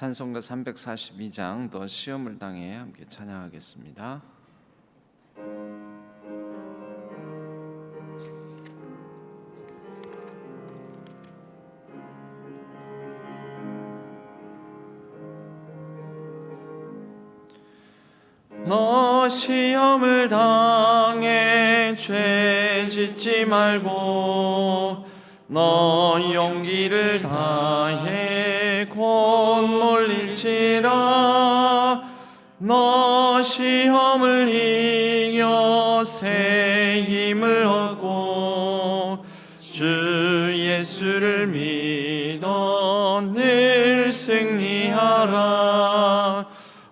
찬송가 342장 너 시험을 당해 함께 찬양하겠습니다. 너 시험을 당해 죄 짓지 말고 너 용기를 다해 곧 몰릴지라. 너 시험을 이겨 새 힘을 얻고 주 예수를 믿어 늘 승리하라.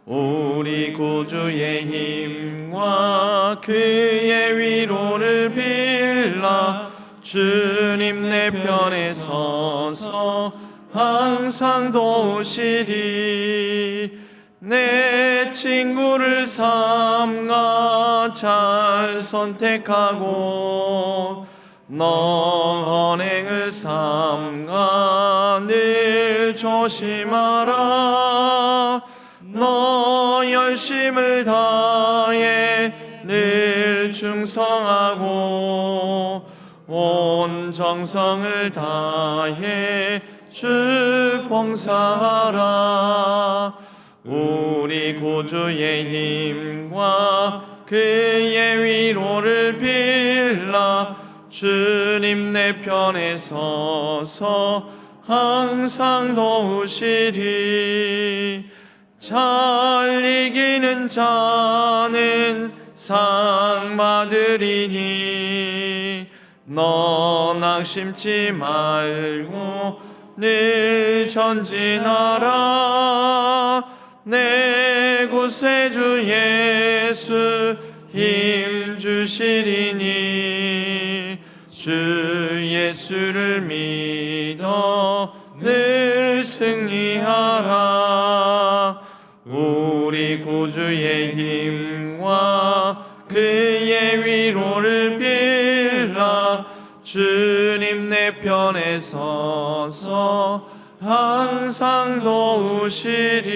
우리 구주의 힘과 그의 위로를 빌라. 주님 내 편에 서서 항상 도우시리. 내 친구를 삼가 잘 선택하고 너 언행을 삼가 늘 조심하라. 너 열심을 다해 늘 충성하고 온 정성을 다해 주 봉사하라. 우리 구주의 힘과 그의 위로를 빌라. 주님 내 편에 서서 항상 도우시리. 잘 이기는 자는 상 받으리니 너 낙심치 말고 늘 전진하라. 내 구세주 예수 힘 주시리니 주 예수를 믿어 늘 승리하라. 우리 구주의 힘과 그의 위로를 빌라. 주님 내 편에 서서 항상 도우시리.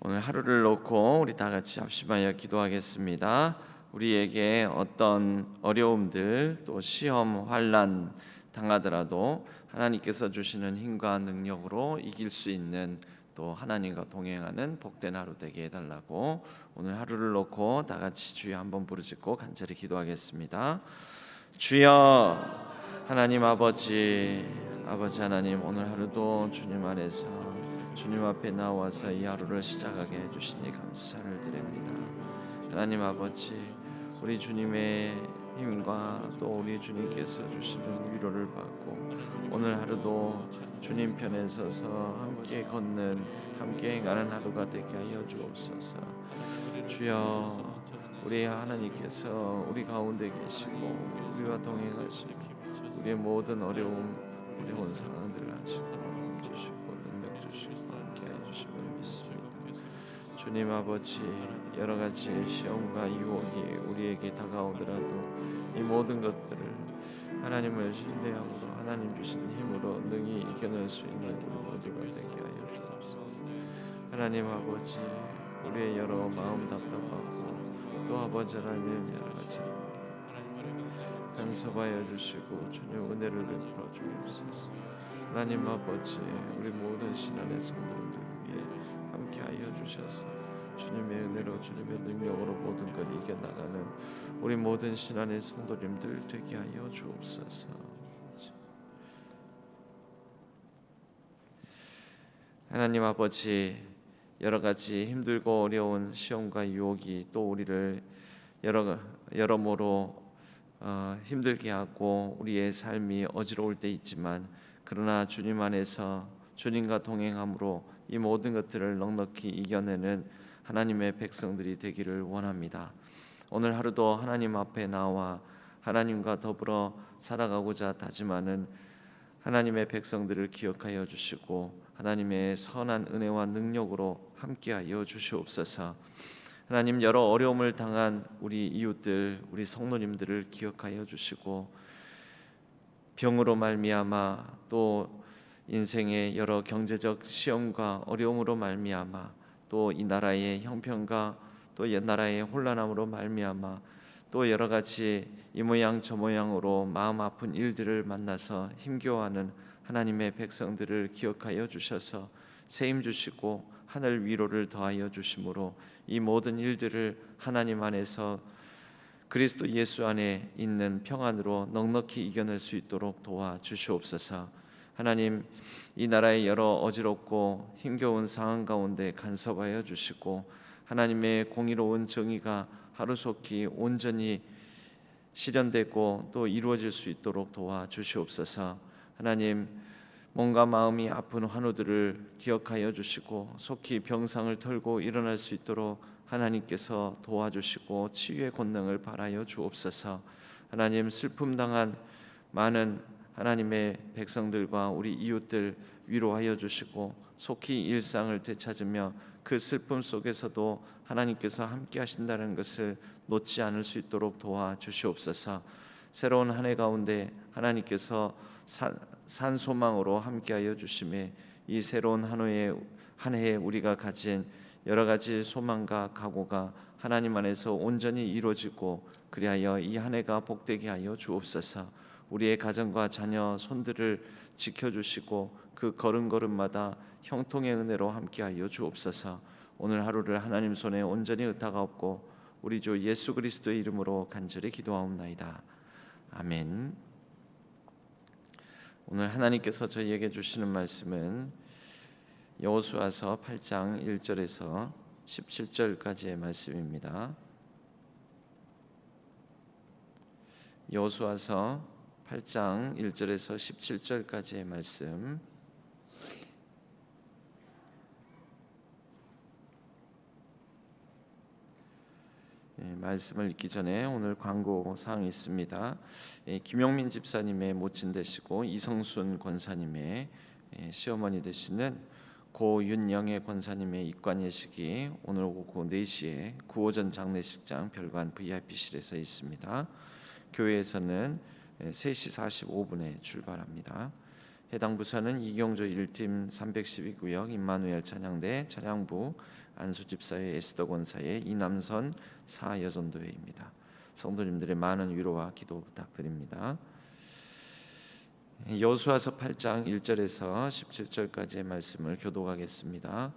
오늘 하루를 놓고 우리 다 같이 합심하여 기도하겠습니다. 우리에게 어떤 어려움들 또 시험 환난 당하더라도 하나님께서 주시는 힘과 능력으로 이길 수 있는 또 하나님과 동행하는 복된 하루 되게 해달라고 오늘 하루를 놓고 다 같이 주여 한번 부르짖고 간절히 기도하겠습니다. 주여 하나님 아버지 하나님, 오늘 하루도 주님 안에서 주님 앞에 나와서 이 하루를 시작하게 해주시니 감사를 드립니다. 하나님 아버지, 우리 주님의 힘과 또 우리 주님께서 주시는 위로를 받고 오늘 하루도 주님 편에 서서 함께 걷는 함께 행하는 하루가 되게 하여 주옵소서. 주여, 우리 하나님께서 우리 가운데 계시고 우리와 동행하시고 우리의 모든 어려운 상황들을 하시고 주시고 능력 주시고 함께 해주심을 믿습니다. 주님 아버지, 여러 가지 시험과 유혹이 우리에게 다가오더라도 이 모든 것들을 하나님을 신뢰함으로 하나님 주신 힘으로 능히 이겨낼 수 있는 우리 모두가 되게 하여 주옵소서. 하나님 아버지, 우리의 여러 마음 답답하고 또 아버지 하나님 여러 가지 간섭하여 주시고 주님 은혜를 베풀어 주옵소서. 하나님 아버지, 우리 모든 신앙의 성도들 위해 함께하여 주셔서 주님의 은혜로 주님의 능력으로 모든 걸 이겨나가는 우리 모든 신앙의 성도님들 되게 하여 주옵소서. 하나님 아버지, 여러 가지 힘들고 어려운 시험과 유혹이 또 우리를 여러모로 힘들게 하고 우리의 삶이 어지러울 때 있지만, 그러나 주님 안에서 주님과 동행함으로 이 모든 것들을 넉넉히 이겨내는 하나님의 백성들이 되기를 원합니다. 오늘 하루도 하나님 앞에 나와 하나님과 더불어 살아가고자 다짐하는 하나님의 백성들을 기억하여 주시고 하나님의 선한 은혜와 능력으로 함께하여 주시옵소서. 하나님, 여러 어려움을 당한 우리 이웃들, 우리 성도님들을 기억하여 주시고 병으로 말미암아 또 인생의 여러 경제적 시험과 어려움으로 말미암아 또 이 나라의 형편과 또 옛 나라의 혼란함으로 말미암아 또 여러 가지 이 모양 저 모양으로 마음 아픈 일들을 만나서 힘겨워하는 하나님의 백성들을 기억하여 주셔서 세임 주시고 하늘 위로를 더하여 주심으로 이 모든 일들을 하나님 안에서 그리스도 예수 안에 있는 평안으로 넉넉히 이겨낼 수 있도록 도와주시옵소서. 하나님, 이 나라의 여러 어지럽고 힘겨운 상황 가운데 간섭하여 주시고 하나님의 공의로운 정의가 하루속히 온전히 실현되고 또 이루어질 수 있도록 도와주시옵소서. 하나님, 몸과 마음이 아픈 환우들을 기억하여 주시고 속히 병상을 털고 일어날 수 있도록 하나님께서 도와주시고 치유의 권능을 바라여 주옵소서. 하나님, 슬픔 당한 많은 하나님의 백성들과 우리 이웃들 위로하여 주시고 속히 일상을 되찾으며 그 슬픔 속에서도 하나님께서 함께 하신다는 것을 놓지 않을 수 있도록 도와주시옵소서. 새로운 한 해 가운데 하나님께서 산 소망으로 함께하여 주심에 이 새로운 한 해에 우리가 가진 여러 가지 소망과 각오가 하나님 안에서 온전히 이루어지고 그리하여 이 한 해가 복되게 하여 주옵소서. 우리의 가정과 자녀 손들을 지켜주시고 그 걸음걸음마다 형통의 은혜로 함께하여 주옵소서. 오늘 하루를 하나님 손에 온전히 의탁하옵고 우리 주 예수 그리스도의 이름으로 간절히 기도하옵나이다. 아멘. 오늘 하나님께서 저희에게 주시는 말씀은 여호수아서 8장 1절에서 17절까지의 말씀입니다. 여호수아서 8장 1절에서 17절까지의 말씀. 말씀을 읽기 전에 오늘 광고 사항이 있습니다. 김용민 집사님의 모친 되시고 이성순 권사님의 시어머니 되시는 고윤영의 권사님의 입관 예식이 오늘 오후 4시에 9호전 장례식장 별관 VIP실에서 있습니다. 교회에서는 3시 45분에 출발합니다. 해당 부서는 이경조 1팀 312구역 임마누엘 찬양대 찬양부 안수집사의 에스더 권사의 이남선 사여전도회입니다. 성도님들의 많은 위로와 기도 부탁드립니다. 여호수아서 8장 1절에서 17절까지의 말씀을 교독하겠습니다.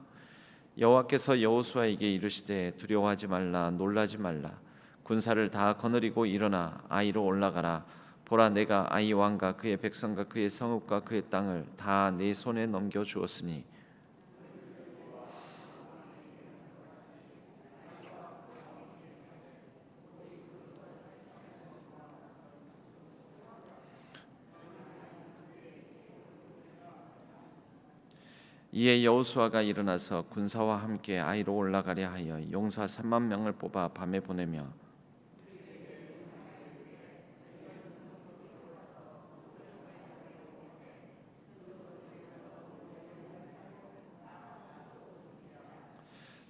여호와께서 여호수아에게 이르시되 두려워하지 말라 놀라지 말라 군사를 다 거느리고 일어나 아이로 올라가라 보라 내가 아이 왕과 그의 백성과 그의 성읍과 그의 땅을 다 내 손에 넘겨 주었으니 이에 여호수아가 일어나서 군사와 함께 아이로 올라가려 하여 용사 3만 명을 뽑아 밤에 보내며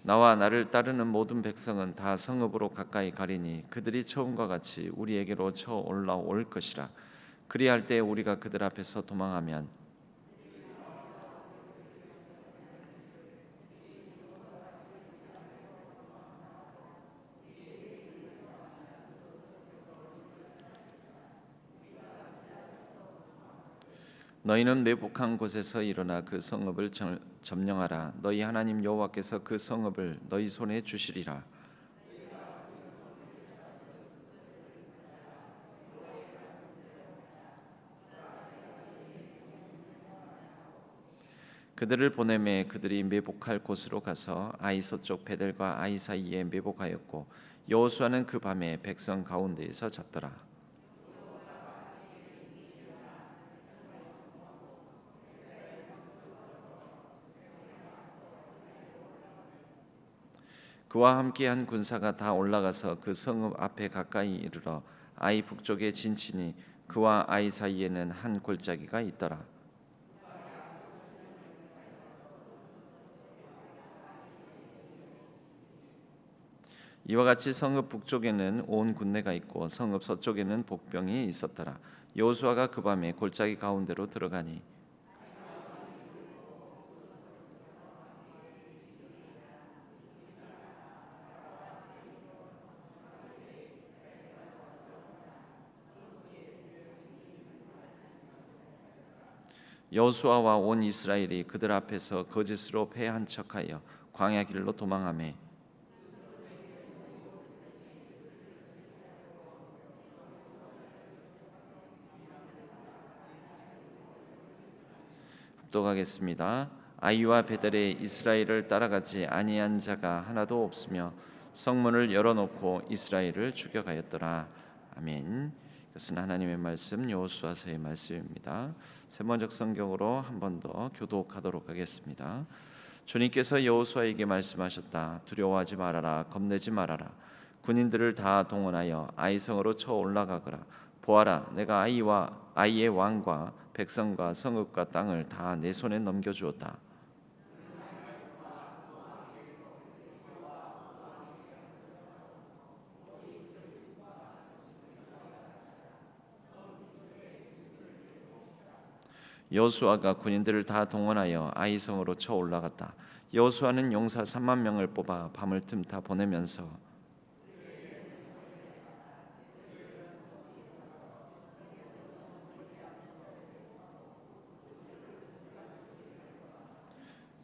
나와 나를 따르는 모든 백성은 다 성읍으로 가까이 가리니 그들이 처음과 같이 우리에게로 쳐 올라올 것이라. 그리할 때 우리가 그들 앞에서 도망하면 너희는 매복한 곳에서 일어나 그 성읍을 점령하라. 너희 하나님 여호와께서 그 성읍을 너희 손에 주시리라. 그들을 보내매 그들이 매복할 곳으로 가서 아이 서쪽 베델과 아이 사이에 매복하였고 여호수아는 그 밤에 백성 가운데에서 잤더라. 그와 함께한 군사가 다 올라가서 그 성읍 앞에 가까이 이르러 아이 북쪽에 진치니 그와 아이 사이에는 한 골짜기가 있더라. 이와 같이 성읍 북쪽에는 온 군대가 있고 성읍 서쪽에는 복병이 있었더라. 여호수아가 그 밤에 골짜기 가운데로 들어가니 여호수아와 온 이스라엘이 그들 앞에서 거짓으로 패한 척하여 광야 길로 도망하매 합독하겠습니다. 아이와 베델에 이스라엘을 따라가지 아니한 자가 하나도 없으며 성문을 열어놓고 이스라엘을 추격하였더라. 아멘. 이것은 하나님의 말씀 여호수아서의 말씀입니다. 세번역 성경으로 한 번 더 교독하도록 하겠습니다. 주님께서 여호수아에게 말씀하셨다. 두려워하지 말아라. 겁내지 말아라. 군인들을 다 동원하여 아이성으로 쳐 올라가거라. 보아라, 내가 아이의 왕과 백성과 성읍과 땅을 다 내 손에 넘겨주었다. 여호수아가 군인들을 다 동원하여 아이성으로 쳐 올라갔다. 여호수아는 용사 3만 명을 뽑아 밤을 틈타 보내면서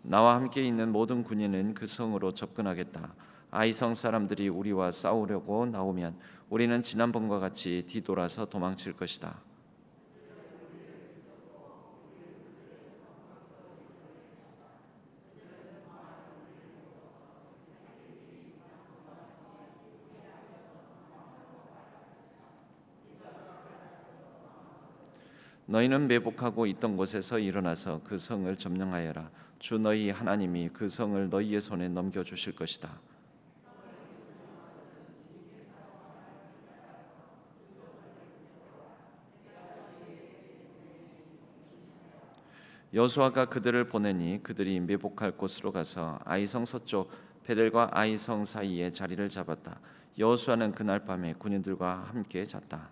나와 함께 있는 모든 군인은 그 성으로 접근하겠다. 아이성 사람들이 우리와 싸우려고 나오면 우리는 지난번과 같이 뒤돌아서 도망칠 것이다. 너희는 매복하고 있던 곳에서 일어나서 그 성을 점령하여라. 주 너희 하나님이 그 성을 너희의 손에 넘겨주실 것이다. 여호수아가 그들을 보내니 그들이 매복할 곳으로 가서 아이성 서쪽 베델과 아이성 사이에 자리를 잡았다. 여호수아는 그날 밤에 군인들과 함께 잤다.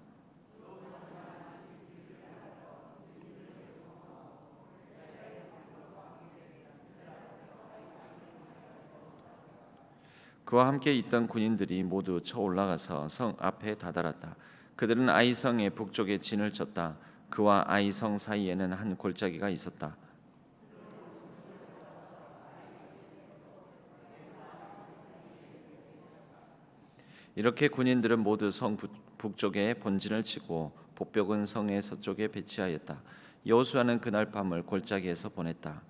그와 함께 있던 군인들이 모두 쳐 올라가서 성 앞에 다다랐다. 그들은 아이성의 북쪽에 진을 쳤다. 그와 아이성 사이에는 한 골짜기가 있었다. 이렇게 군인들은 모두 성 북쪽에 본진을 치고 복벽은 성의 서쪽에 배치하였다. 여호수아는 그날 밤을 골짜기에서 보냈다.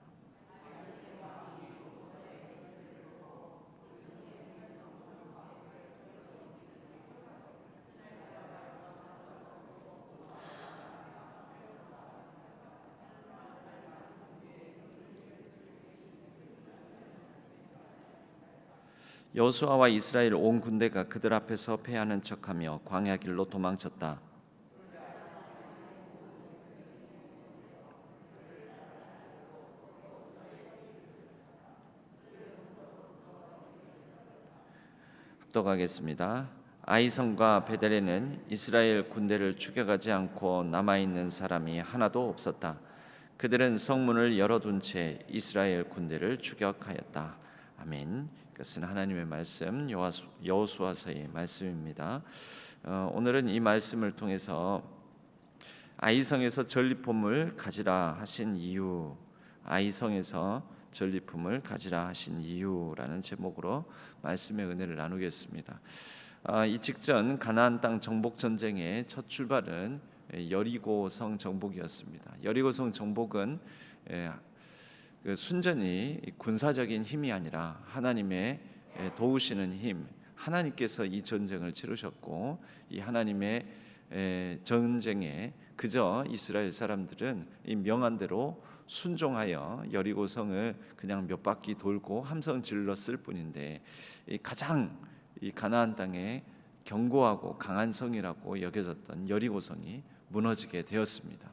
여호수아와 이스라엘 온 군대가 그들 앞에서 패하는 척하며 광야 길로 도망쳤다. 합독하겠습니다. 아이성과 베델에는 이스라엘 군대를 추격하지 않고 남아있는 사람이 하나도 없었다. 그들은 성문을 열어둔 채 이스라엘 군대를 추격하였다. 아멘. 이것은 하나님의 말씀 여호수아서의 말씀입니다. 오늘은 이 말씀을 통해서 아이성에서 전리품을 가지라 하신 이유, 아이성에서 전리품을 가지라 하신 이유라는 제목으로 말씀의 은혜를 나누겠습니다. 이 직전 가나안 땅 정복 전쟁의 첫 출발은 여리고성 정복이었습니다. 여리고성 정복은 순전히 군사적인 힘이 아니라 하나님의 도우시는 힘, 하나님께서 이 전쟁을 치르셨고 이 하나님의 전쟁에 그저 이스라엘 사람들은 이 명한대로 순종하여 여리고성을 그냥 몇 바퀴 돌고 함성 질렀을 뿐인데 가장 이 가나안 땅에 견고하고 강한 성이라고 여겨졌던 여리고성이 무너지게 되었습니다.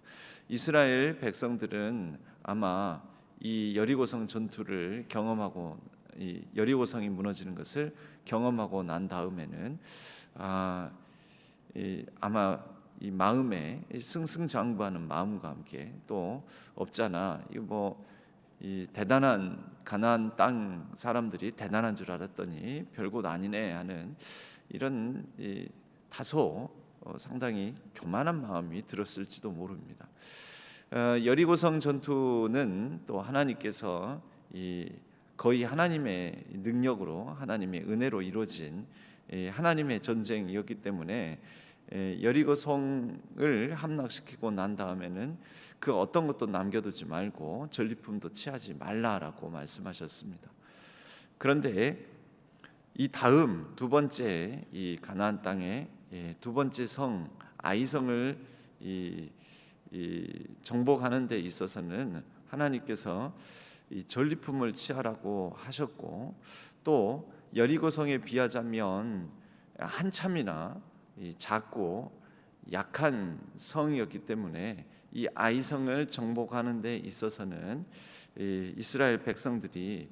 이스라엘 백성들은 아마 이 여리고성 전투를 경험하고 이 여리고성이 무너지는 것을 경험하고 난 다음에는 아마 이 마음에 승승장구하는 마음과 함께 또 없잖아. 이 대단한 가나안 땅 사람들이 대단한 줄 알았더니 별것 아니네 하는 이런 다소 상당히 교만한 마음이 들었을지도 모릅니다. 여리고성 전투는 또 하나님께서 거의 하나님의 능력으로 하나님의 은혜로 이루어진 하나님의 전쟁이었기 때문에 여리고성을 함락시키고 난 다음에는 그 어떤 것도 남겨두지 말고 전리품도 취하지 말라라고 말씀하셨습니다. 그런데 이 다음 두 번째 이 가나안 땅의 두 번째 성 아이성을 정복하는 데 있어서는 하나님께서 이 전리품을 취하라고 하셨고, 또 여리고성에 비하자면 한참이나 작고 약한 성이었기 때문에 이 아이성을 정복하는 데 있어서는 이스라엘 백성들이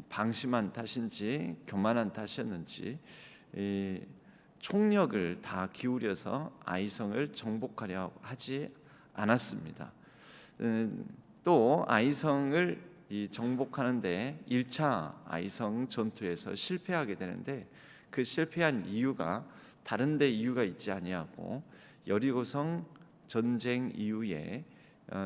방심한 탓인지 교만한 탓이었는지 총력을 다 기울여서 아이성을 정복하려 하지 않았습니다. 또 아이성을 정복하는데 1차 아이성 전투에서 실패하게 되는데, 그 실패한 이유가 다른 데 이유가 있지 아니하고 여리고성 전쟁 이후에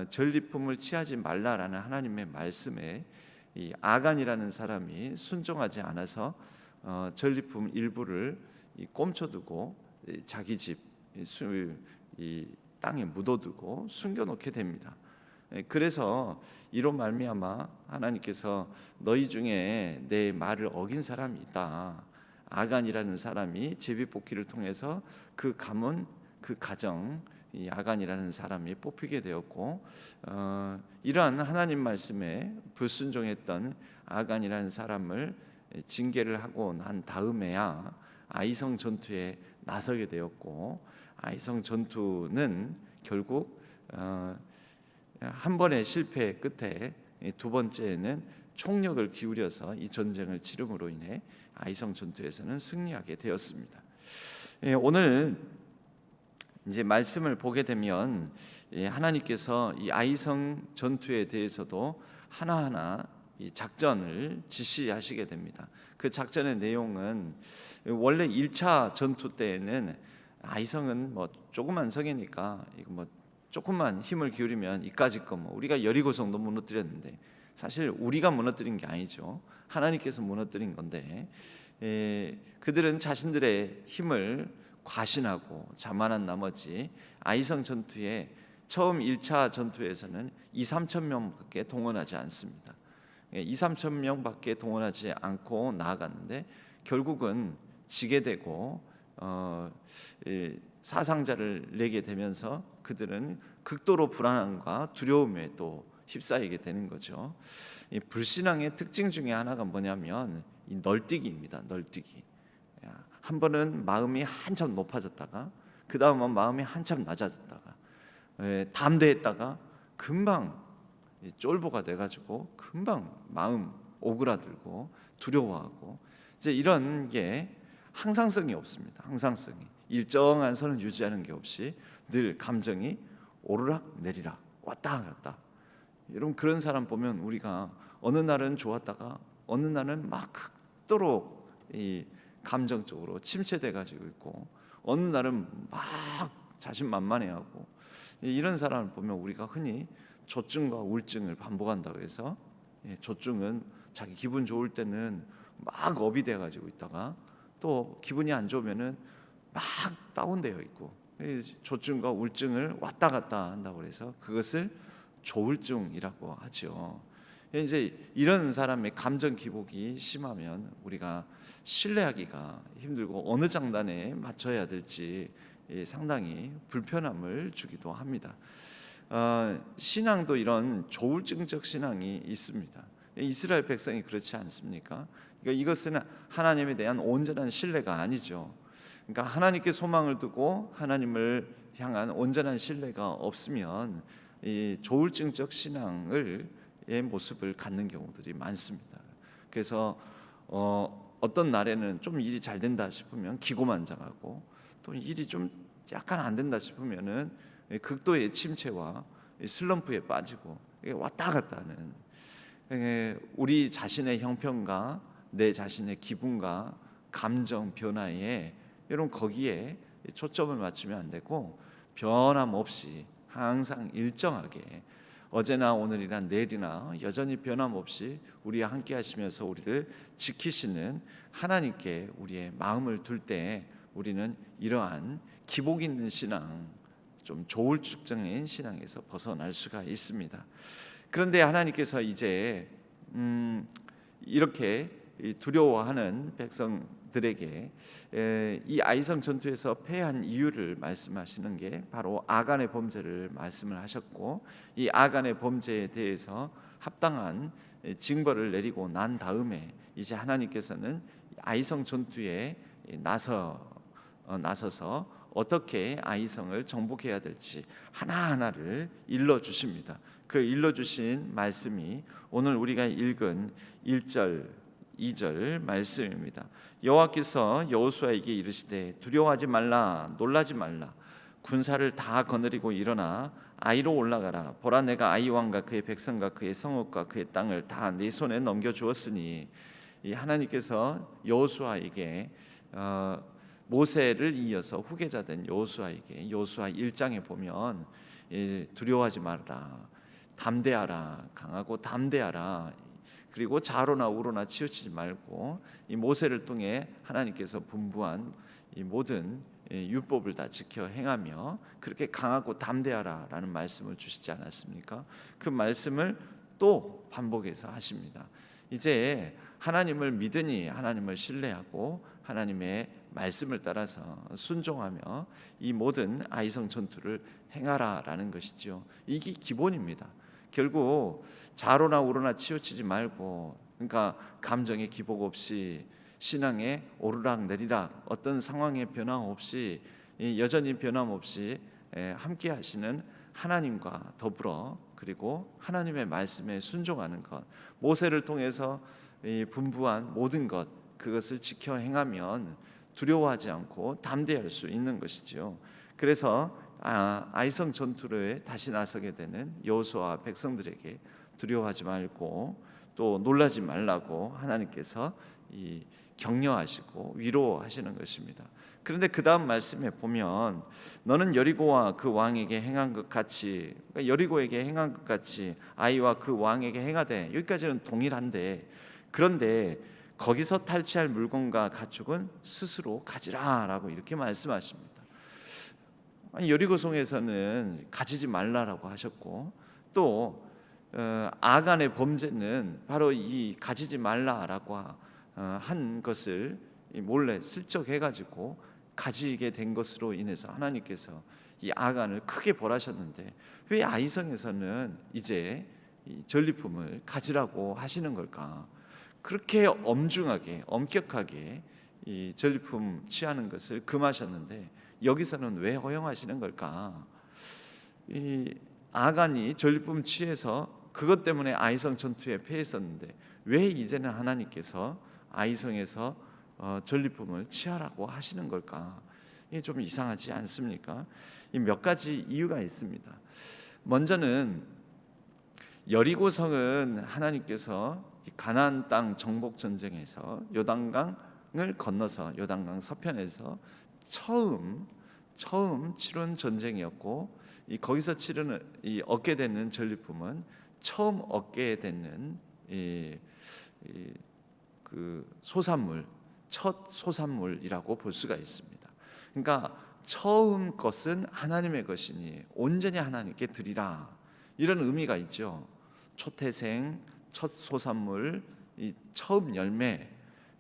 전리품을 취하지 말라라는 하나님의 말씀에 이 아간이라는 사람이 순종하지 않아서 전리품 일부를 꼼쳐두고 자기 집 이 땅에 묻어두고 숨겨놓게 됩니다. 그래서 이로 말미암아 하나님께서 너희 중에 내 말을 어긴 사람이 있다, 아간이라는 사람이 제비뽑기를 통해서 그 가문 그 가정 이 아간이라는 사람이 뽑히게 되었고, 이러한 하나님 말씀에 불순종했던 아간이라는 사람을 징계를 하고 난 다음에야 아이성 전투에 나서게 되었고, 아이성 전투는 결국 한 번의 실패 끝에 두 번째는 총력을 기울여서 이 전쟁을 치름으로 인해 아이성 전투에서는 승리하게 되었습니다. 오늘 이제 말씀을 보게 되면 하나님께서 이 아이성 전투에 대해서도 하나하나 이 작전을 지시하시게 됩니다. 그 작전의 내용은 원래 1차 전투 때에는 아이성은 조그만 성이니까 이거 조금만 힘을 기울이면 이까짓 거 우리가 여리고성도 무너뜨렸는데, 사실 우리가 무너뜨린 게 아니죠. 하나님께서 무너뜨린 건데, 그들은 자신들의 힘을 과신하고 자만한 나머지 아이성 전투에 처음 1차 전투에서는 2-3천 명밖에 동원하지 않습니다. 2-3천 명밖에 동원하지 않고 나아갔는데 결국은 지게 되고 사상자를 내게 되면서 그들은 극도로 불안함과 두려움에 또 휩싸이게 되는 거죠. 이 불신앙의 특징 중에 하나가 뭐냐면 이 널뛰기입니다. 널뛰기. 한 번은 마음이 한참 높아졌다가 그 다음은 마음이 한참 낮아졌다가 담대했다가 금방 쫄보가 돼가지고 금방 마음 오그라들고 두려워하고, 이제 이런 게 항상성이 없습니다. 항상성이 일정한 선을 유지하는 게 없이 늘 감정이 오르락 내리락 왔다 갔다. 여러분 그런 사람 보면 우리가 어느 날은 좋았다가 어느 날은 막 극도로 이 감정적으로 침체돼 가지고 있고, 어느 날은 막 자신만만해하고, 이런 사람을 보면 우리가 흔히 조증과 우울증을 반복한다고 해서, 조증은 자기 기분 좋을 때는 막 업이 돼 가지고 있다가 또 기분이 안 좋으면은 막 다운되어 있고, 조증과 우울증을 왔다 갔다 한다고 해서 그것을 조울증이라고 하죠. 이제 이런 사람의 감정 기복이 심하면 우리가 신뢰하기가 힘들고 어느 장단에 맞춰야 될지 상당히 불편함을 주기도 합니다. 신앙도 이런 조울증적 신앙이 있습니다. 이스라엘 백성이 그렇지 않습니까? 그러니까 이것은 하나님에 대한 온전한 신뢰가 아니죠. 그러니까 하나님께 소망을 두고 하나님을 향한 온전한 신뢰가 없으면 이 조울증적 신앙의 모습을 갖는 경우들이 많습니다. 그래서 어떤 날에는 좀 일이 잘 된다 싶으면 기고만장하고, 또 일이 좀 약간 안 된다 싶으면은 극도의 침체와 슬럼프에 빠지고 왔다 갔다 하는, 우리 자신의 형편과 내 자신의 기분과 감정 변화에 여러분 거기에 초점을 맞추면 안 되고 변함없이 항상 일정하게 어제나 오늘이나 내일이나 여전히 변함없이 우리와 함께 하시면서 우리를 지키시는 하나님께 우리의 마음을 둘 때 우리는 이러한 기복 있는 신앙, 좀 조울증적인 신앙에서 벗어날 수가 있습니다. 그런데 하나님께서 이제 이렇게 두려워하는 백성들에게 이 아이성 전투에서 패한 이유를 말씀하시는 게 바로 아간의 범죄를 말씀을 하셨고, 이 아간의 범죄에 대해서 합당한 징벌을 내리고 난 다음에 이제 하나님께서는 아이성 전투에 나서서 어떻게 아이성을 정복해야 될지 하나하나를 일러주십니다. 그 일러주신 말씀이 오늘 우리가 읽은 1절 2절 말씀입니다. 여호와께서 여호수아에게 이르시되 두려워하지 말라, 놀라지 말라. 군사를 다 거느리고 일어나 아이로 올라가라. 보라, 내가 아이 왕과 그의 백성과 그의 성읍과 그의 땅을 다 네 손에 넘겨 주었으니. 이 하나님께서 여호수아에게 모세를 이어서 후계자된 여호수아에게 여호수아 1장에 보면 두려워하지 말라, 담대하라, 강하고 담대하라, 그리고 좌로나 우로나 치우치지 말고 이 모세를 통해 하나님께서 분부한 이 모든 율법을 다 지켜 행하며 그렇게 강하고 담대하라라는 말씀을 주시지 않았습니까? 그 말씀을 또 반복해서 하십니다. 이제 하나님을 믿으니 하나님을 신뢰하고 하나님의 말씀을 따라서 순종하며 이 모든 아이성 전투를 행하라라는 것이죠. 이게 기본입니다. 결국 좌로나 우로나 치우치지 말고, 그러니까 감정의 기복 없이, 신앙의 오르락 내리락, 어떤 상황의 변화 없이 여전히 변함없이 함께 하시는 하나님과 더불어, 그리고 하나님의 말씀에 순종하는 것, 모세를 통해서 분부한 모든 것, 그것을 지켜 행하면 두려워하지 않고 담대할 수 있는 것이죠. 그래서 아이성 전투에 다시 나서게 되는 여호수아와 백성들에게 두려워하지 말고 또 놀라지 말라고 하나님께서 격려하시고 위로하시는 것입니다. 그런데 그 다음 말씀에 보면 너는 여리고와 그 왕에게 행한 것 같이, 그러니까 여리고에게 행한 것 같이 아이와 그 왕에게 행하되, 여기까지는 동일한데, 그런데 거기서 탈취할 물건과 가축은 스스로 가지라라고 이렇게 말씀하십니다. 여리고성에서는 가지지 말라라고 하셨고, 또 아간의 범죄는 바로 이 가지지 말라라고 한 것을 몰래 슬쩍 해가지고 가지게 된 것으로 인해서 하나님께서 이 아간을 크게 벌하셨는데, 왜 아이성에서는 이제 이 전리품을 가지라고 하시는 걸까? 그렇게 엄중하게 엄격하게 이 전리품 취하는 것을 금하셨는데 여기서는 왜 허용하시는 걸까? 이 아간이 전리품 취해서 그것 때문에 아이성 전투에 패했었는데 왜 이제는 하나님께서 아이성에서 전리품을 취하라고 하시는 걸까? 이게 좀 이상하지 않습니까? 이 몇 가지 이유가 있습니다. 먼저는 여리고성은 하나님께서 가나안 땅 정복 전쟁에서 요단강을 건너서 요단강 서편에서 처음 치른 전쟁이었고, 거기서 얻게 되는 전리품은 처음 얻게 되는 그 소산물, 첫 소산물이라고 볼 수가 있습니다. 그러니까 처음 것은 하나님의 것이니 온전히 하나님께 드리라, 이런 의미가 있죠. 초태생, 첫 소산물, 이 처음 열매.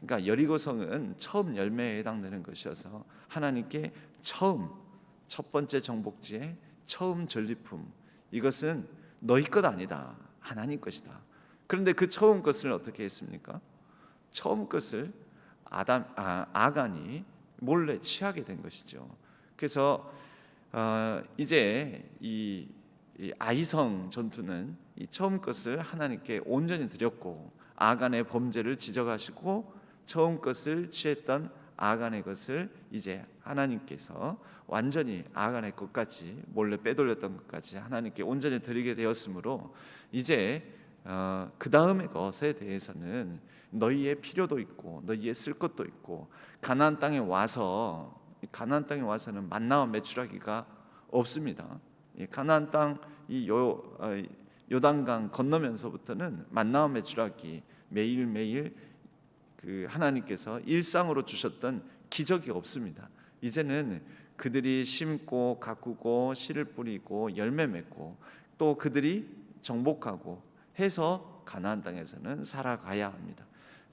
그러니까 여리고성은 처음 열매에 해당되는 것이어서 하나님께 첫 번째 정복지의 처음 전리품, 이것은 너희 것 아니다, 하나님 것이다. 그런데 그 처음 것을 어떻게 했습니까? 처음 것을 아간이 몰래 취하게 된 것이죠. 그래서 이제 이 아이성 전투는 이 처음 것을 하나님께 온전히 드렸고, 아간의 범죄를 지적하시고 처음 것을 취했던 아간의 것을 이제 하나님께서 완전히 아간의 것까지 몰래 빼돌렸던 것까지 하나님께 온전히 드리게 되었으므로 이제 그 다음의 것에 대해서는 너희의 필요도 있고 너희의 쓸 것도 있고 가나안 땅에 와서는 만나와 메추라기가 없습니다. 가나안 땅 이 요단강 건너면서부터는 만나와 메추라기 매일매일 그 하나님께서 일상으로 주셨던 기적이 없습니다. 이제는 그들이 심고 가꾸고 씨를 뿌리고 열매 맺고 또 그들이 정복하고 해서 가나안 땅에서는 살아가야 합니다.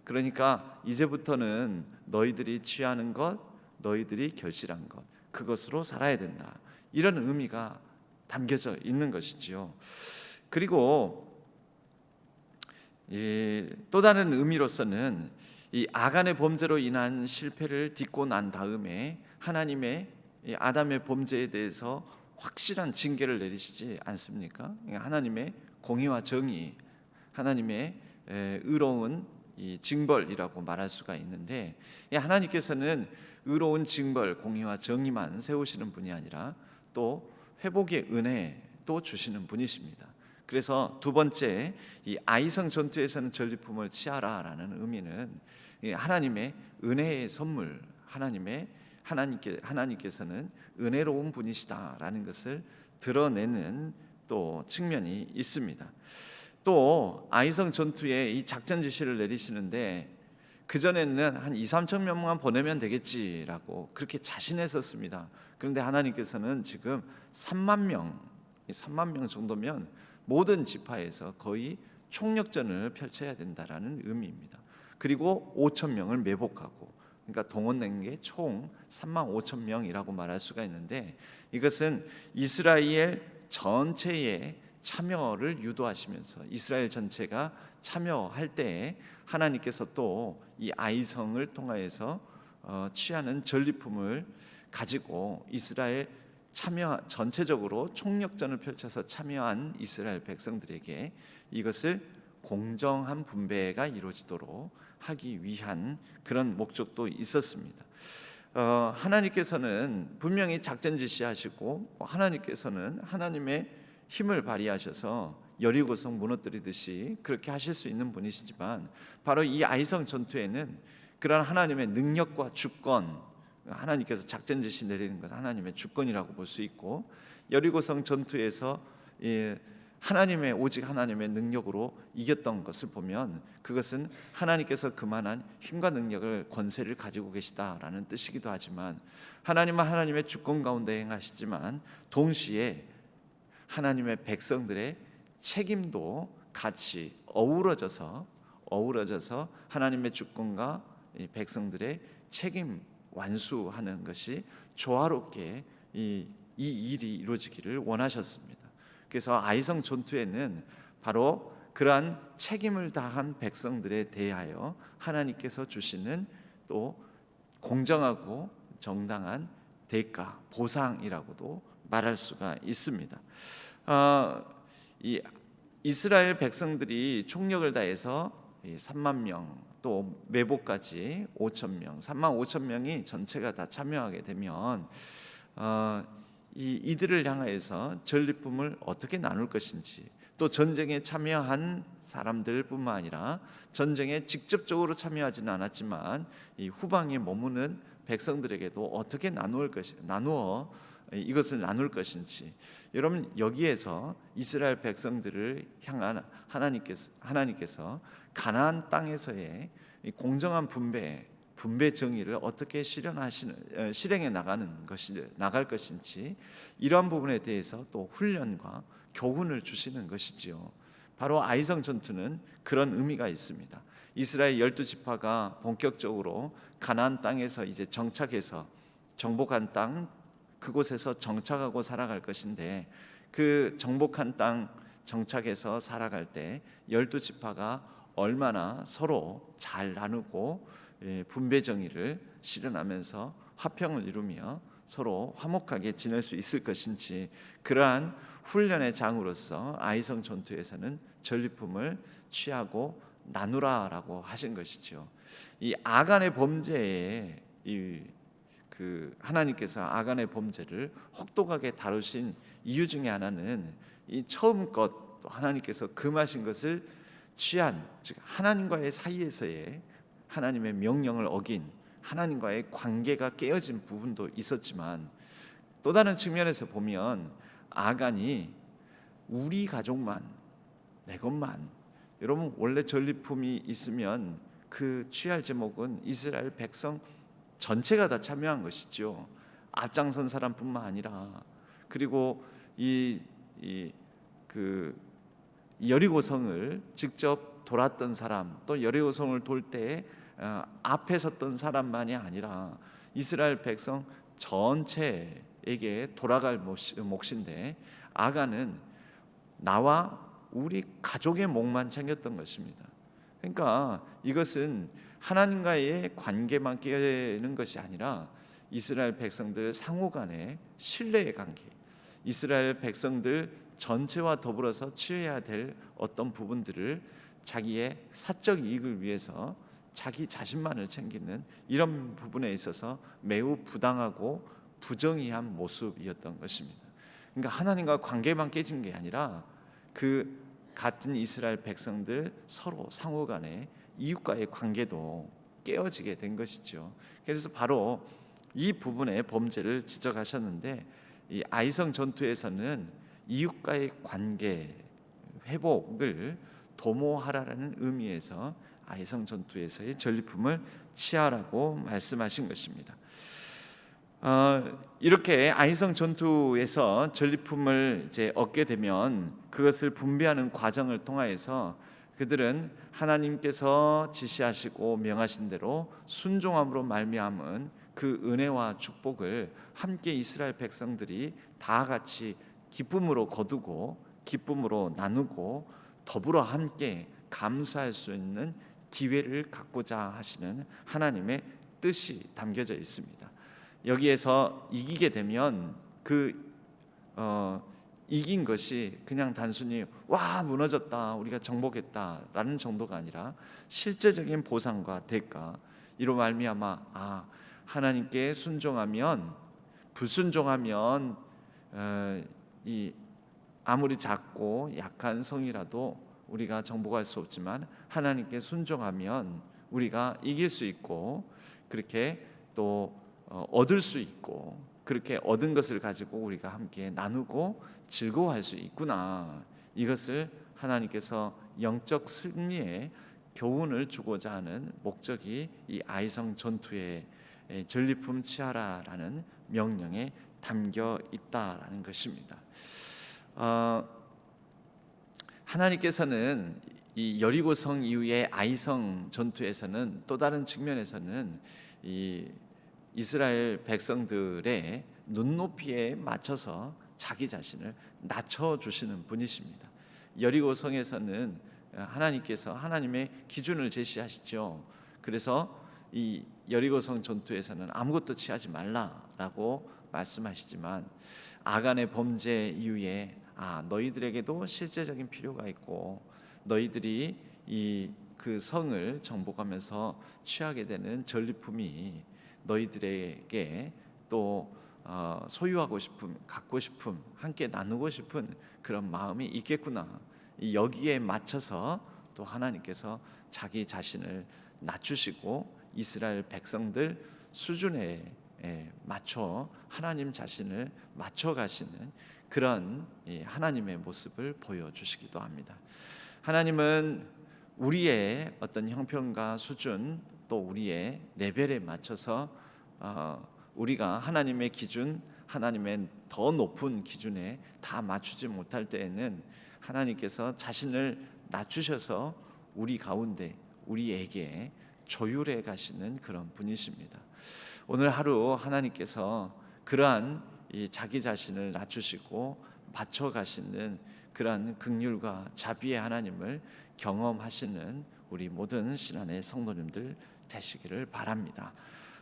그러니까 이제부터는 너희들이 취하는 것, 너희들이 결실한 것, 그것으로 살아야 된다. 이런 의미가 담겨져 있는 것이지요. 그리고 또 다른 의미로서는 이 아간의 범죄로 인한 실패를 딛고 난 다음에 하나님의 아담의 범죄에 대해서 확실한 징계를 내리시지 않습니까? 하나님의 공의와 정의, 하나님의 의로운 이 징벌이라고 말할 수가 있는데, 하나님께서는 의로운 징벌, 공의와 정의만 세우시는 분이 아니라 또 회복의 은혜도 주시는 분이십니다. 그래서 두 번째, 이 아이성 전투에서는 전리품을 취하라라는 의미는 하나님의 은혜의 선물, 하나님께서는 은혜로운 분이시다라는 것을 드러내는 또 측면이 있습니다. 또 아이성 전투에 이 작전 지시를 내리시는데 그전에는 한 2-3천 명만 보내면 되겠지라고 그렇게 자신했었습니다. 그런데 하나님께서는 지금 3만 명 정도면 모든 지파에서 거의 총력전을 펼쳐야 된다라는 의미입니다. 그리고 5천 명을 매복하고, 그러니까 동원된 게 총 3만 5천 명이라고 말할 수가 있는데, 이것은 이스라엘 전체의 참여를 유도하시면서 이스라엘 전체가 참여할 때에 하나님께서 또 이 아이성을 통하여서 취하는 전리품을 가지고 이스라엘 전체적으로 총력전을 펼쳐서 참여한 이스라엘 백성들에게 이것을 공정한 분배가 이루어지도록 하기 위한 그런 목적도 있었습니다. 하나님께서는 분명히 작전 지시하시고 하나님께서는 하나님의 힘을 발휘하셔서 여리고성 무너뜨리듯이 그렇게 하실 수 있는 분이시지만, 바로 이 아이성 전투에는 그런 하나님의 능력과 주권, 하나님께서 작전 지시 내리는 것은 하나님의 주권이라고 볼 수 있고, 여리고성 전투에서 오직 하나님의 능력으로 이겼던 것을 보면 그것은 하나님께서 그만한 힘과 능력을, 권세를 가지고 계시다라는 뜻이기도 하지만, 하나님은 하나님의 주권 가운데 행하시지만 동시에 하나님의 백성들의 책임도 같이 어우러져서 하나님의 주권과 백성들의 책임 완수하는 것이 조화롭게 이 일이 이루어지기를 원하셨습니다. 그래서 아이성 전투에는 바로 그러한 책임을 다한 백성들에 대하여 하나님께서 주시는 또 공정하고 정당한 대가, 보상이라고도 말할 수가 있습니다. 이 이스라엘 백성들이 총력을 다해서 3만 명, 또 매복까지 5천 명, 3만 5천 명이 전체가 다 참여하게 되면 이들을 향하여서 전리품을 어떻게 나눌 것인지, 또 전쟁에 참여한 사람들뿐만 아니라 전쟁에 직접적으로 참여하지는 않았지만 이 후방에 머무는 백성들에게도 어떻게 나누어 이것을 나눌 것인지, 여러분 여기에서 이스라엘 백성들을 향한 하나님께서 가나안 땅에서의 공정한 분배 정의를 어떻게 실행해 나갈 것인지, 이러한 부분에 대해서 또 훈련과 교훈을 주시는 것이지요. 바로 아이성 전투는 그런 의미가 있습니다. 이스라엘 12지파가 본격적으로 가나안 땅에서 이제 정착해서 정복한 땅, 그곳에서 정착하고 살아갈 것인데, 그 정복한 땅 정착해서 살아갈 때 12지파가 얼마나 서로 잘 나누고 분배 정의를 실현하면서 화평을 이루며 서로 화목하게 지낼 수 있을 것인지, 그러한 훈련의 장으로서 아이성 전투에서는 전리품을 취하고 나누라라고 하신 것이죠. 이 아간의 범죄에 하나님께서 아간의 범죄를 혹독하게 다루신 이유 중에 하나는 이 처음껏 하나님께서 금하신 것을 취한, 즉 하나님과의 사이에서의 하나님의 명령을 어긴 하나님과의 관계가 깨어진 부분도 있었지만, 또 다른 측면에서 보면 아간이 우리 가족만, 내 것만, 여러분 원래 전리품이 있으면 그 취할 제목은 이스라엘 백성 전체가 다 참여한 것이죠. 앞장선 사람뿐만 아니라, 그리고 그 여리고성을 직접 돌았던 사람, 또 여리고성을 돌 때 앞에 섰던 사람만이 아니라 이스라엘 백성 전체에게 돌아갈 몫인데, 아간은 나와 우리 가족의 몫만 챙겼던 것입니다. 그러니까 이것은 하나님과의 관계만 깨는 것이 아니라 이스라엘 백성들 상호 간의 신뢰의 관계, 이스라엘 백성들 전체와 더불어서 취해야 될 어떤 부분들을 자기의 사적 이익을 위해서 자기 자신만을 챙기는 이런 부분에 있어서 매우 부당하고 부정의한 모습이었던 것입니다. 그러니까 하나님과 관계만 깨진 게 아니라 그 같은 이스라엘 백성들 서로 상호 간의 이웃과의 관계도 깨어지게 된 것이죠. 그래서 바로 이 부분의 범죄를 지적하셨는데, 이 아이성 전투에서는 이웃과의 관계 회복을 도모하라는 의미에서 아이성 전투에서의 전리품을 취하라고 말씀하신 것입니다. 이렇게 아이성 전투에서 전리품을 이제 얻게 되면 그것을 분배하는 과정을 통하여서 그들은 하나님께서 지시하시고 명하신 대로 순종함으로 말미암은 그 은혜와 축복을 함께 이스라엘 백성들이 다 같이 기쁨으로 거두고 기쁨으로 나누고 더불어 함께 감사할 수 있는 기회를 갖고자 하시는 하나님의 뜻이 담겨져 있습니다. 여기에서 이기게 되면 이긴 것이 그냥 단순히 와 무너졌다, 우리가 정복했다라는 정도가 아니라 실제적인 보상과 대가, 이로 말미암아 하나님께 순종하면, 불순종하면 이 아무리 작고 약한 성이라도 우리가 정복할 수 없지만 하나님께 순종하면 우리가 이길 수 있고, 그렇게 또 얻을 수 있고, 그렇게 얻은 것을 가지고 우리가 함께 나누고 즐거워할 수 있구나, 이것을 하나님께서 영적 승리의 교훈을 주고자 하는 목적이 이 아이성 전투의 전리품 취하라라는 명령에 담겨 있다라는 것입니다. 하나님께서는 이 여리고성 이후의 아이성 전투에서는 또 다른 측면에서는 이 이스라엘 백성들의 눈높이에 맞춰서 자기 자신을 낮춰주시는 분이십니다. 여리고성에서는 하나님께서 하나님의 기준을 제시하시죠. 그래서 이 여리고성 전투에서는 아무것도 취하지 말라라고 말씀하시지만, 아간의 범죄 이후에 너희들에게도 실제적인 필요가 있고, 너희들이 그 성을 정복하면서 취하게 되는 전리품이 너희들에게 또 소유하고 싶음, 갖고 싶음, 함께 나누고 싶은 그런 마음이 있겠구나, 여기에 맞춰서 또 하나님께서 자기 자신을 낮추시고 이스라엘 백성들 수준에 맞춰 하나님 자신을 맞춰 가시는 그런 하나님의 모습을 보여주시기도 합니다. 하나님은 우리의 어떤 형편과 수준, 또 우리의 레벨에 맞춰서 우리가 하나님의 기준, 하나님의 더 높은 기준에 다 맞추지 못할 때에는 하나님께서 자신을 낮추셔서 우리 가운데, 우리에게 조율해 가시는 그런 분이십니다. 오늘 하루 하나님께서 그러한 자기 자신을 낮추시고 맞춰 가시는 그러한 긍휼과 자비의 하나님을 경험하시는 우리 모든 신안의 성도님들 되시기를 바랍니다.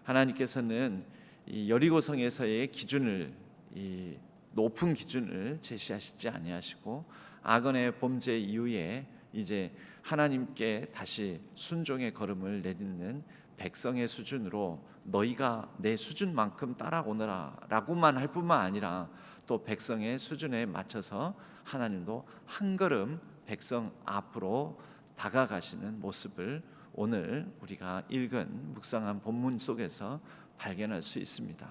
하나님께서는 이 여리고성에서의 기준을, 이 높은 기준을 제시하시지 아니하시고, 아간의 범죄 이후에 이제 하나님께 다시 순종의 걸음을 내딛는 백성의 수준으로 너희가 내 수준만큼 따라오너라 라고만 할 뿐만 아니라 또 백성의 수준에 맞춰서 하나님도 한 걸음 백성 앞으로 다가가시는 모습을 오늘 우리가 읽은 묵상한 본문 속에서 발견할 수 있습니다.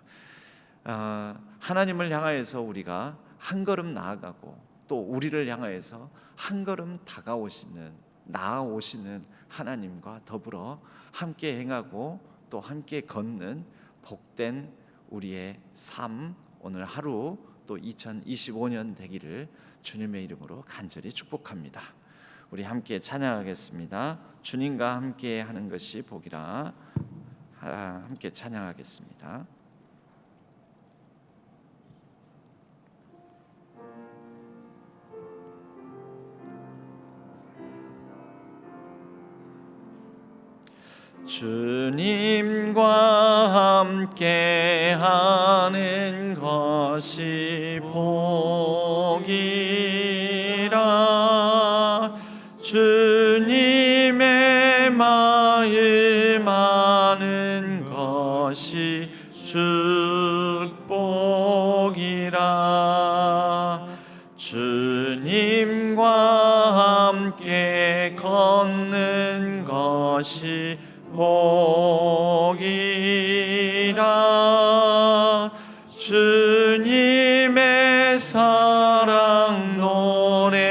하나님을 향하여서 우리가 한 걸음 나아가고 또 우리를 향하여서 한 걸음 나아오시는 하나님과 더불어 함께 행하고 또 함께 걷는 복된 우리의 삶, 오늘 하루 또 2025년 되기를 주님의 이름으로 간절히 축복합니다. 우리 함께 찬양하겠습니다. 주님과 함께 하는 것이 복이라. 함께 찬양하겠습니다. 주님과 함께 하는 것이 복이라. 주님의 마음 아는 것이 축복이라. 주님과 함께 걷는 것이 복이라. 주님의 사랑 노래함이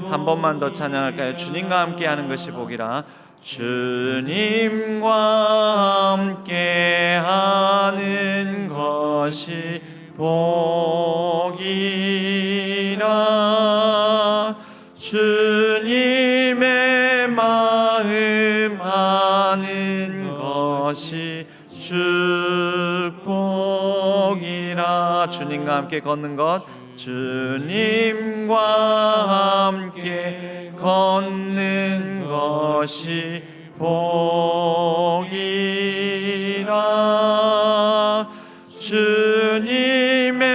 한 번만 더 찬양할까요? 주님과 함께 하는 것이 복이라. 주님과 함께 하는 것이 복이라. 주님의 마음 아는 것이 축복이라. 주님과 함께 걷는 것, 주님과 함께 걷는 것이 복이라. 주님의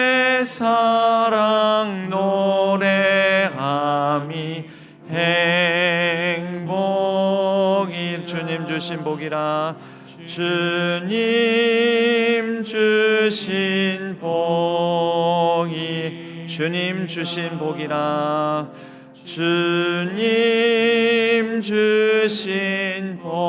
사랑 노래함이 행복이. 주님 주신 복이라. 주님 주신 복이. 주님 주신 복이라. 주님 주신 복이라.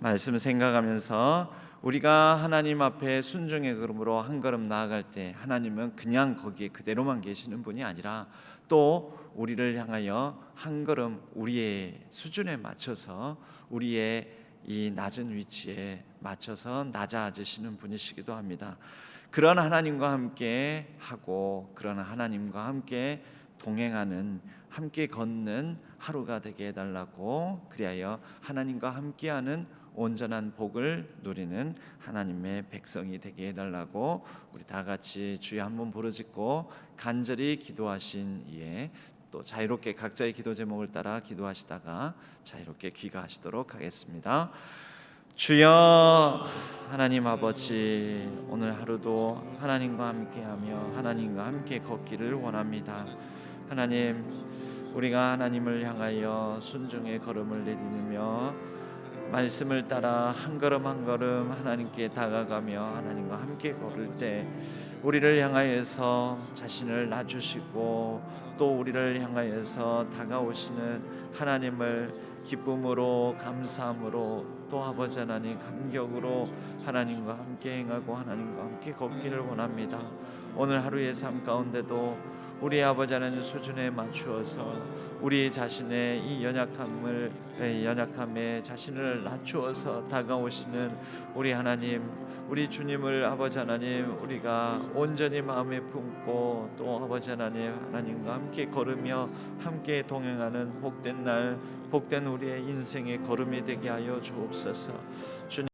말씀 생각하면서 우리가 하나님 앞에 순종의 걸음으로 한 걸음 나아갈 때 하나님은 그냥 거기에 그대로만 계시는 분이 아니라 또 우리를 향하여 한 걸음 우리의 수준에 맞춰서 우리의 이 낮은 위치에 맞춰서 낮아지시는 분이시기도 합니다. 그런 하나님과 함께 하고 그런 하나님과 함께 동행하는, 함께 걷는 하루가 되게 해달라고, 그리하여 하나님과 함께하는 온전한 복을 누리는 하나님의 백성이 되게 해달라고 우리 다 같이 주여 한번 부르짖고 간절히 기도하신 이에 또 자유롭게 각자의 기도 제목을 따라 기도하시다가 자유롭게 귀가하시도록 하겠습니다. 주여 하나님 아버지, 오늘 하루도 하나님과 함께하며 하나님과 함께 걷기를 원합니다. 하나님, 우리가 하나님을 향하여 순종의 걸음을 내디디며 말씀을 따라 한 걸음 한 걸음 하나님께 다가가며 하나님과 함께 걸을 때 우리를 향하여서 자신을 낮추시고 또 우리를 향하여서 다가오시는 하나님을 기쁨으로, 감사함으로, 또 아버지 하나님 감격으로 하나님과 함께 행하고 하나님과 함께 걷기를 원합니다. 오늘 하루의 삶 가운데도 우리 아버지 하나님 수준에 맞추어서 우리 자신의 이 연약함에 자신을 낮추어서 다가오시는 우리 하나님, 우리 주님을 아버지 하나님 우리가 온전히 마음에 품고 또 아버지 하나님과 함께 걸으며 함께 동행하는 복된 날, 복된 우리의 인생의 걸음이 되게 하여 주옵소서. 주님